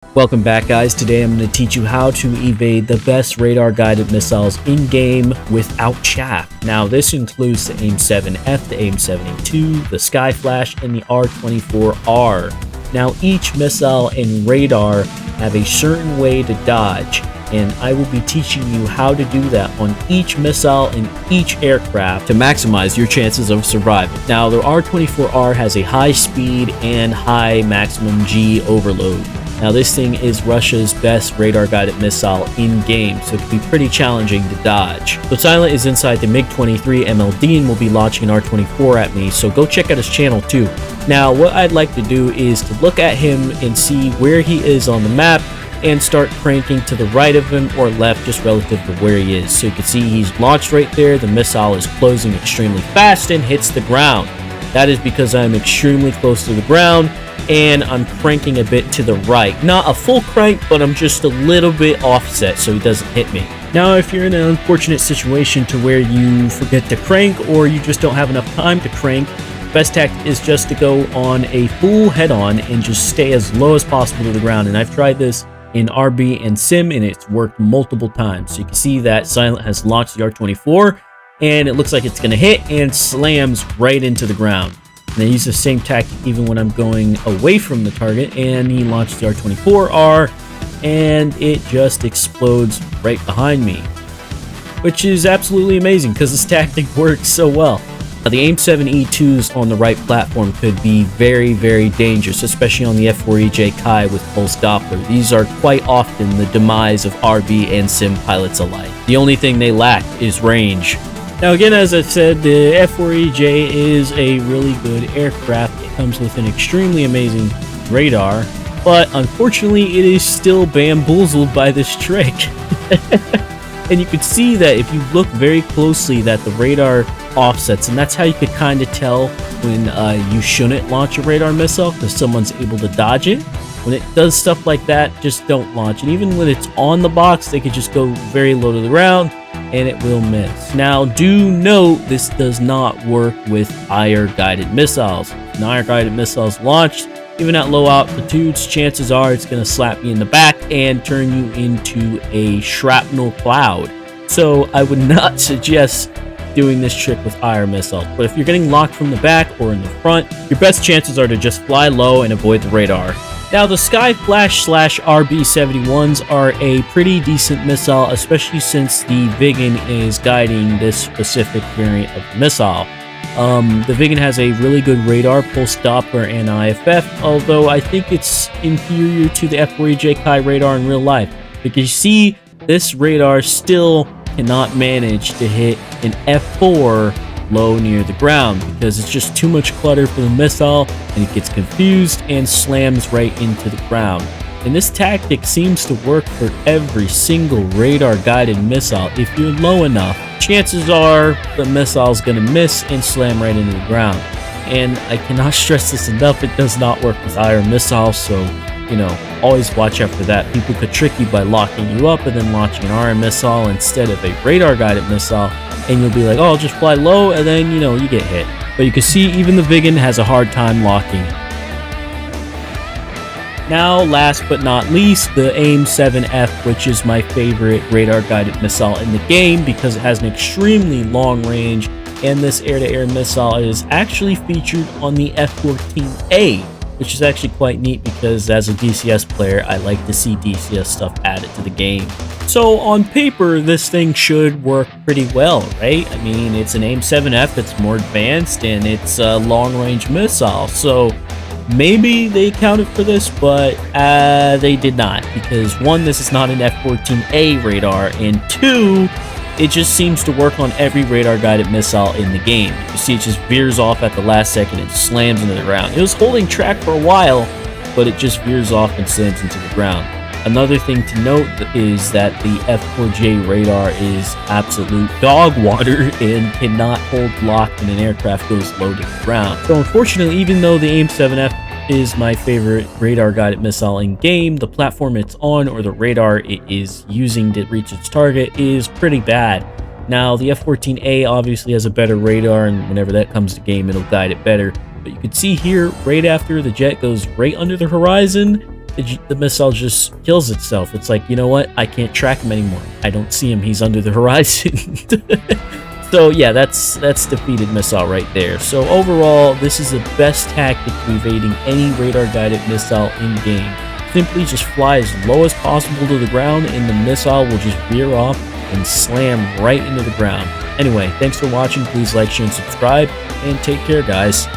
Welcome back, guys. Today I'm going to teach you how to evade the best radar guided missiles in game without chaff. Now this includes the AIM-7F, the AIM-72, the Skyflash, and the R-24R. Now each missile and radar have a certain way to dodge, and I will be teaching you how to do that on each missile and each aircraft to maximize your chances of surviving. Now the R-24R has a high speed and high maximum G overload. Now this thing is Russia's best radar-guided missile in-game, so it can be pretty challenging to dodge. So Silent is inside the MiG-23 MLD and will be launching an R-24 at me, so go check out his channel too. Now what I'd like to do is to look at him and see where he is on the map and start cranking to the right of him or left just relative to where he is. So you can see he's launched right there, the missile is closing extremely fast and hits the ground. That is because I'm extremely close to the ground and I'm cranking a bit to the right. Not a full crank, but I'm just a little bit offset so he doesn't hit me. Now, if you're in an unfortunate situation to where you forget to crank or you just don't have enough time to crank, best tactic is just to go on a full head-on and just stay as low as possible to the ground. And I've tried this in RB and Sim and it's worked multiple times. So you can see that Silent has launched the R-24 and it looks like it's going to hit and slams right into the ground. And I use the same tactic even when I'm going away from the target, and he launched the R-24R and it just explodes right behind me, which is absolutely amazing because this tactic works so well. Now, the AIM-7E2s on the right platform could be very, very dangerous, especially on the F4EJ Kai with Pulse Doppler. These are quite often the demise of RB and Sim pilots alike. The only thing they lack is range. Now again, as I said, the F4EJ is a really good aircraft. It comes with an extremely amazing radar, but unfortunately it is still bamboozled by this trick. And you can see that if you look very closely that the radar offsets, and that's how you could kind of tell when you shouldn't launch a radar missile because someone's able to dodge it. When it does stuff like that, just don't launch. And even when it's on the box, they could just go very low to the ground and it will miss. Now, do note this does not work with IR guided missiles. When IR guided missiles launched, even at low altitudes, chances are it's going to slap you in the back and turn you into a shrapnel cloud. So I would not suggest doing this trick with IR missiles. But if you're getting locked from the back or in the front, your best chances are to just fly low and avoid the radar. Now, the Skyflash / RB-71s are a pretty decent missile, especially since the Viggen is guiding this specific variant of the missile. The Viggen has a really good radar, Pulse Doppler, and IFF, although I think it's inferior to the F4EJ Kai radar in real life. Because you see, this radar still cannot manage to hit an F4 low near the ground because it's just too much clutter for the missile and it gets confused and slams right into the ground. And this tactic seems to work for every single radar guided missile. If you're low enough, chances are the missile is going to miss and slam right into the ground. And I cannot stress this enough, it does not work with IR missiles, so always watch out for that. People could trick you by locking you up and then launching an IR missile instead of a radar guided missile, and you'll be like, oh, I'll just fly low, and then you get hit. But you can see even the Viggen has a hard time locking. Now, last but not least, the AIM-7F, which is my favorite radar guided missile in the game because it has an extremely long range, and this air-to-air missile is actually featured on the F-14A, which is actually quite neat because as a DCS player, I like to see DCS stuff added to the game. So on paper, this thing should work pretty well, right? I mean, it's an AIM-7F that's more advanced and it's a long-range missile, so maybe they accounted for this, but they did not, because one, this is not an F-14A radar, and two, it just seems to work on every radar-guided missile in the game. You see it just veers off at the last second and slams into the ground. It was holding track for a while, but it just veers off and slams into the ground. Another thing to note is that the F4J radar is absolute dog water and cannot hold lock when an aircraft goes low to the ground. So unfortunately, even though the AIM-7F is my favorite radar-guided missile in game, the platform it's on or the radar it is using to reach its target is pretty bad. Now, the F-14A obviously has a better radar, and whenever that comes to game, it'll guide it better. But you can see here, right after the jet goes right under the horizon, the missile just kills itself. It's like, you know what? I can't track him anymore. I don't see him. He's under the horizon. So yeah, that's defeated missile right there. So overall, this is the best tactic to evading any radar-guided missile in-game. Simply just fly as low as possible to the ground, and the missile will just veer off and slam right into the ground. Anyway, thanks for watching. Please like, share, and subscribe, and take care, guys.